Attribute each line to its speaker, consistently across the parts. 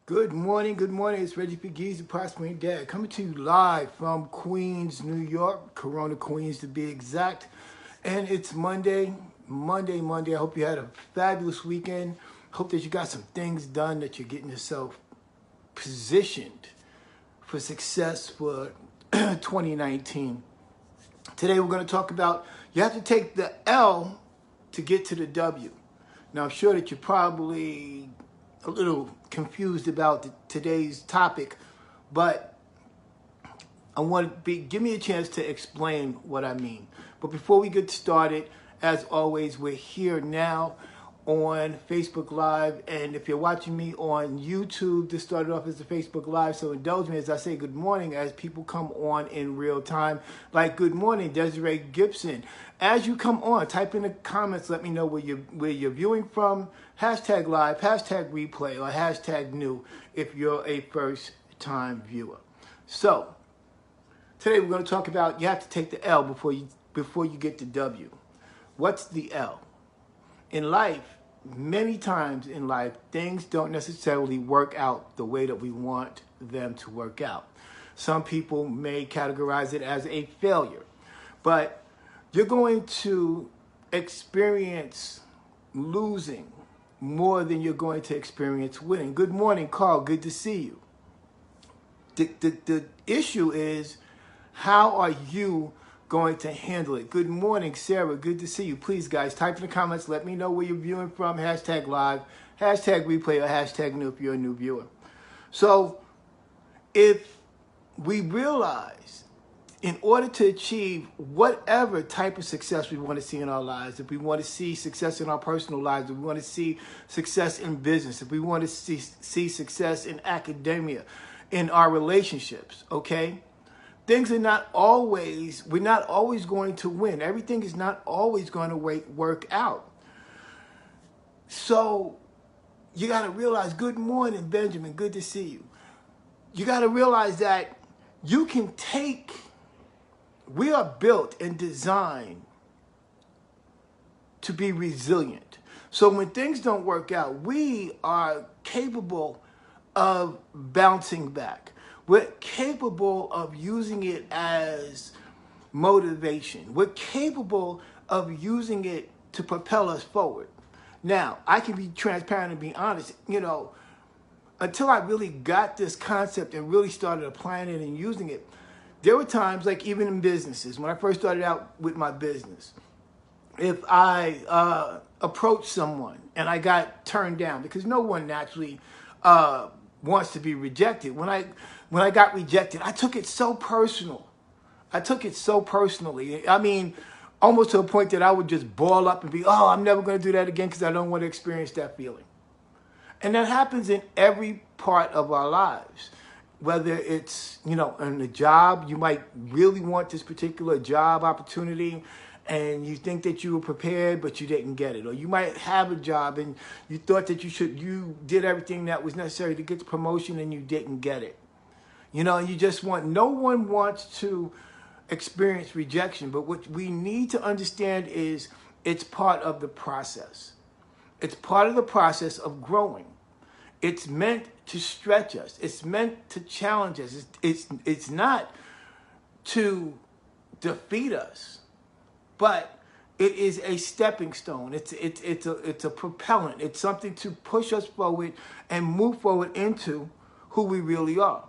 Speaker 1: Good morning, good morning. It's Reggie Pegues, the Prospering Dad, coming to you live from Queens, New York, Corona, Queens to be exact. And it's Monday. I hope you had a fabulous weekend. Hope that you got some things done, that you're getting yourself positioned for success for 2019. Today we're going to talk about you have to take the L to get to the W. Now I'm sure that you're probably a little confused about today's topic, but give me a chance to explain what I mean. But before we get started, as always, we're here now on Facebook Live, and if you're watching me on YouTube, this started off as a Facebook Live, so indulge me as I say good morning as people come on in real time. Like, good morning, Desiree Gibson. As you come on, type in the comments, let me know where you're viewing from. Hashtag live, hashtag replay, or hashtag new if you're a first-time viewer. So, today we're going to talk about you have to take the L before you get the W. What's the L? In life, many times in life, things don't necessarily work out the way that we want them to work out. Some people may categorize it as a failure, but you're going to experience losing more than you're going to experience winning. Good morning, Carl. Good to see you. The issue is, how are you going to handle it? Good morning, Sarah. Good to see you. Please, guys, type in the comments. Let me know where you're viewing from. Hashtag live, hashtag replay, or hashtag new if you're a new viewer. So if we realize in order to achieve whatever type of success we want to see in our lives, if we want to see success in our personal lives, if we want to see success in business, if we want to see success in academia, in our relationships, okay? Things are not always, we're not always going to win. Everything is not always going to work out. So you got to realize, good morning, Benjamin, good to see you. You got to realize that you can we are built and designed to be resilient. So when things don't work out, we are capable of bouncing back. We're capable of using it as motivation. We're capable of using it to propel us forward. Now, I can be transparent and be honest. Until I really got this concept and really started applying it and using it, there were times, like even in businesses, when I first started out with my business, if I approached someone and I got turned down, because no one naturally wants to be rejected. When I got rejected, I took it so personal. I took it so personally. I mean, almost to a point that I would just ball up and be, oh, I'm never going to do that again because I don't want to experience that feeling. And that happens in every part of our lives. Whether it's, in a job, you might really want this particular job opportunity and you think that you were prepared, but you didn't get it. Or you might have a job and you thought that you did everything that was necessary to get the promotion and you didn't get it. And you just no one wants to experience rejection, but what we need to understand is it's part of the process. It's part of the process of growing. It's meant to stretch us. It's meant to challenge us. It's not to defeat us, but it is a stepping stone. It's a propellant. It's something to push us forward and move forward into who we really are.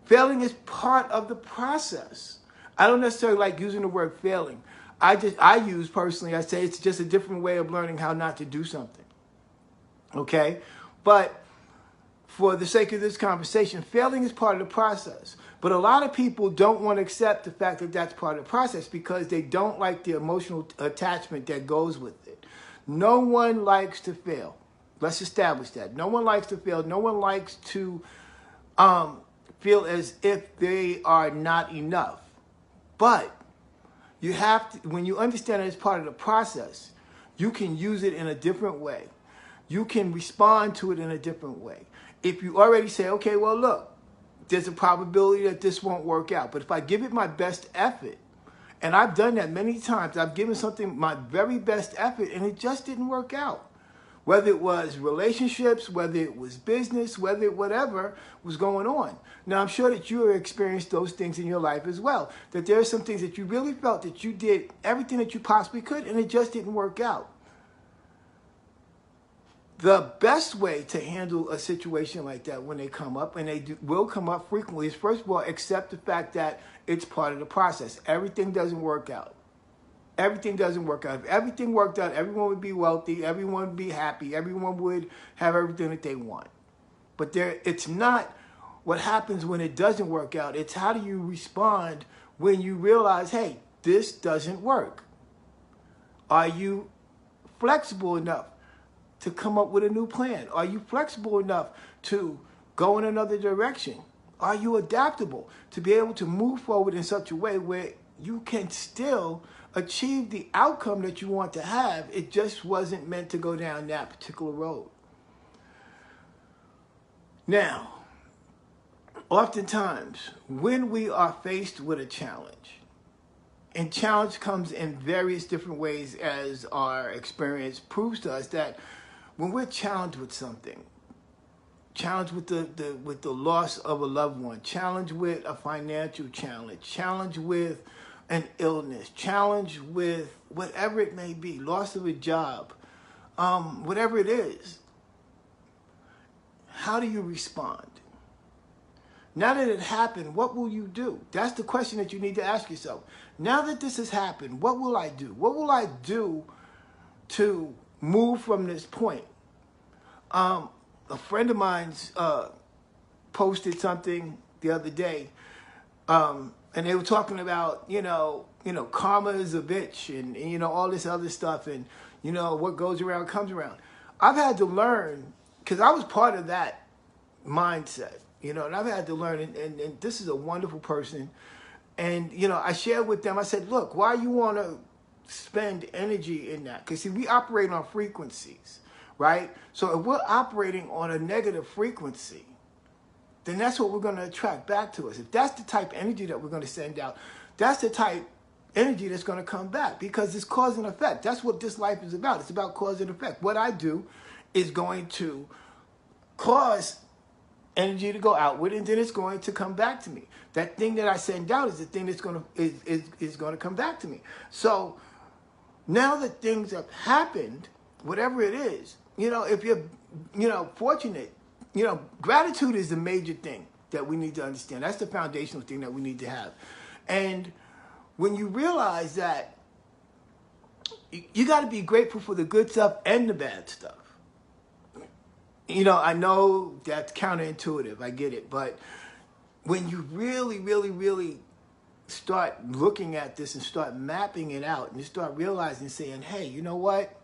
Speaker 1: Failing is part of the process. I don't necessarily like using the word failing. I say it's just a different way of learning how not to do something. Okay? But for the sake of this conversation, failing is part of the process. But a lot of people don't want to accept the fact that that's part of the process because they don't like the emotional attachment that goes with it. No one likes to fail. Let's establish that. No one likes to fail. No one likes to feel as if they are not enough. But you have to, when you understand that it's part of the process, you can use it in a different way. You can respond to it in a different way. If you already say, okay, well, look, there's a probability that this won't work out. But if I give it my best effort, and I've done that many times, I've given something my very best effort, and it just didn't work out. whether it was relationships, whether it was business, whether whatever was going on. Now, I'm sure that you have experienced those things in your life as well, that there are some things that you really felt that you did everything that you possibly could and it just didn't work out. The best way to handle a situation like that when they come up, and will come up frequently, is first of all, accept the fact that it's part of the process. Everything doesn't work out. Everything doesn't work out. If everything worked out, everyone would be wealthy, everyone would be happy, everyone would have everything that they want. But it's not what happens when it doesn't work out. It's how do you respond when you realize, hey, this doesn't work? Are you flexible enough to come up with a new plan? Are you flexible enough to go in another direction? Are you adaptable to be able to move forward in such a way where you can still achieve the outcome that you want to have? It just wasn't meant to go down that particular road. Now, oftentimes when we are faced with a challenge, and challenge comes in various different ways, as our experience proves to us, that when we're challenged with something, challenged with the loss of a loved one, challenged with a financial challenge, challenged with an illness, challenged with whatever it may be, loss of a job, whatever it is, how do you respond? Now that it happened, what will you do? That's the question that you need to ask yourself. Now that this has happened, what will I do? What will I do to move from this point? A friend of mine's posted something the other day, and they were talking about, karma is a bitch, and all this other stuff, and what goes around comes around. I've had to learn, because I was part of that mindset, and I've had to learn, and this is a wonderful person, and I shared with them. I said, look, why you want to spend energy in that? Because see, we operate on frequencies, right? So if we're operating on a negative frequency, then that's what we're going to attract back to us. If that's the type of energy that we're going to send out, that's the type energy that's going to come back, because it's cause and effect. That's what this life is about. It's about cause and effect. What I do is going to cause energy to go outward, and then it's going to come back to me. That thing that I send out is the thing that's going to is going to come back to me. So now that things have happened, whatever it is, if you're fortunate, gratitude is the major thing that we need to understand. That's the foundational thing that we need to have. And when you realize that, you got to be grateful for the good stuff and the bad stuff. I know that's counterintuitive. I get it. But when you really, really, really start looking at this and start mapping it out, and you start realizing, saying, hey, you know what?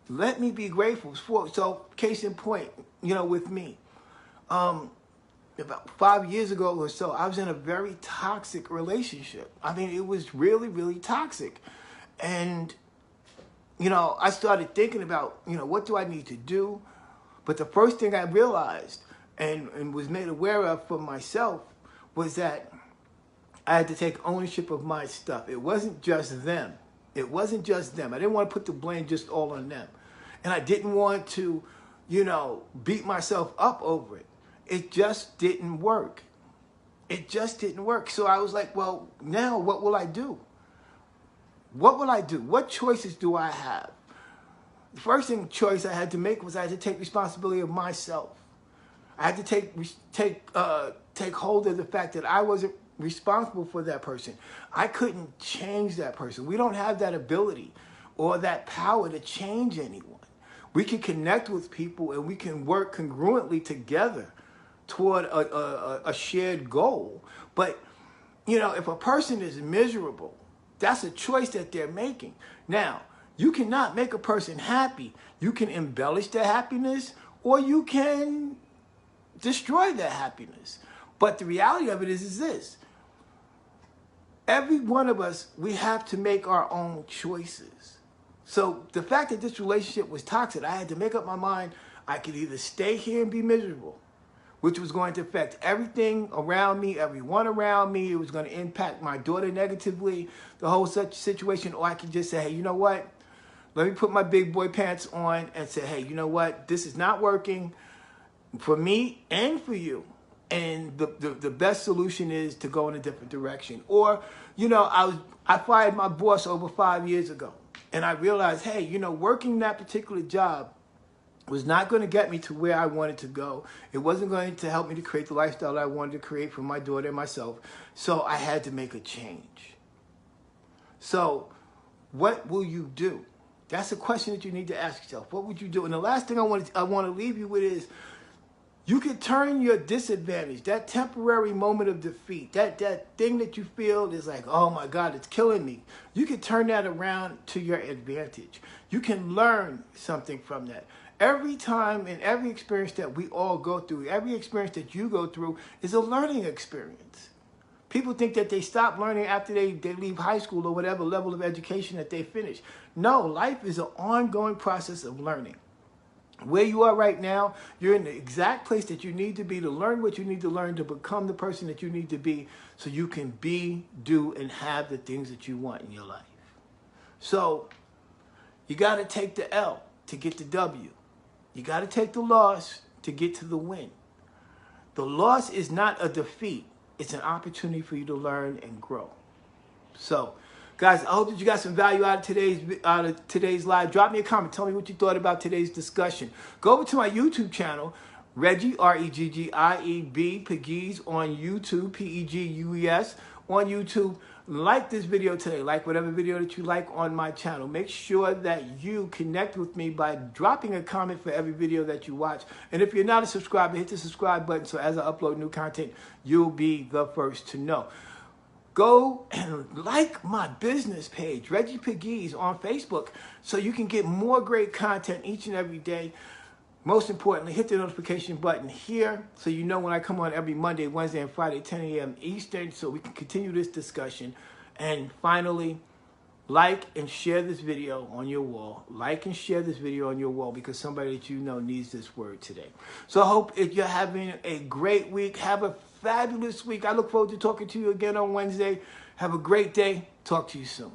Speaker 1: Let me be grateful for. So case in point, with me, about 5 years ago or so, I was in a very toxic relationship. I mean, it was really, really toxic. And, I started thinking about, what do I need to do? But the first thing I realized and was made aware of for myself was that I had to take ownership of my stuff. It wasn't just them. It wasn't just them. I didn't want to put the blame just all on them. And I didn't want to, beat myself up over it. It just didn't work. It just didn't work. So I was like, well, now what will I do? What will I do? What choices do I have? The first choice I had to make was I had to take responsibility of myself. I had to take hold of the fact that I wasn't responsible for that person. I couldn't change that person. We don't have that ability or that power to change anyone. We can connect with people and we can work congruently together toward a shared goal. But, if a person is miserable, that's a choice that they're making. Now, you cannot make a person happy. You can embellish their happiness, or you can destroy their happiness. But the reality of it is this. Every one of us, we have to make our own choices. So the fact that this relationship was toxic, I had to make up my mind. I could either stay here and be miserable, which was going to affect everything around me, everyone around me. It was going to impact my daughter negatively, the whole such situation. Or I could just say, hey, you know what? Let me put my big boy pants on and say, hey, you know what? This is not working for me and for you. And the best solution is to go in a different direction. Or, you know, I fired my boss over 5 years ago. And I realized, hey, you know, working that particular job was not going to get me to where I wanted to go. It wasn't going to help me to create the lifestyle that I wanted to create for my daughter and myself. So I had to make a change. So what will you do? That's a question that you need to ask yourself. What would you do? And the last thing I want to leave you with is, you can turn your disadvantage, that temporary moment of defeat, that thing that you feel is like, oh my God, it's killing me. You can turn that around to your advantage. You can learn something from that. Every time and every experience that we all go through, every experience that you go through is a learning experience. People think that they stop learning after they leave high school or whatever level of education that they finish. No, life is an ongoing process of learning. Where you are right now, you're in the exact place that you need to be to learn what you need to learn to become the person that you need to be so you can be, do, and have the things that you want in your life. So you got to take the L to get the W. You got to take the loss to get to the win. The loss is not a defeat. It's an opportunity for you to learn and grow. So, guys, I hope that you got some value out of today's live. Drop me a comment. Tell me what you thought about today's discussion. Go over to my YouTube channel, Reggie, R-E-G-G-I-E-B, Pegues on YouTube, P-E-G-U-E-S, on YouTube. Like this video today. Like whatever video that you like on my channel. Make sure that you connect with me by dropping a comment for every video that you watch. And if you're not a subscriber, hit the subscribe button so as I upload new content, you'll be the first to know. Go and like my business page, Reggie Pegues, on Facebook, so you can get more great content each and every day. Most importantly, hit the notification button here so you know when I come on every Monday, Wednesday, and Friday, 10 a.m. Eastern, so we can continue this discussion. And finally, like and share this video on your wall. Like and share this video on your wall because somebody that you know needs this word today. So I hope that you're having a great week. Have a fabulous week. I look forward to talking to you again on Wednesday. Have a great day. Talk to you soon.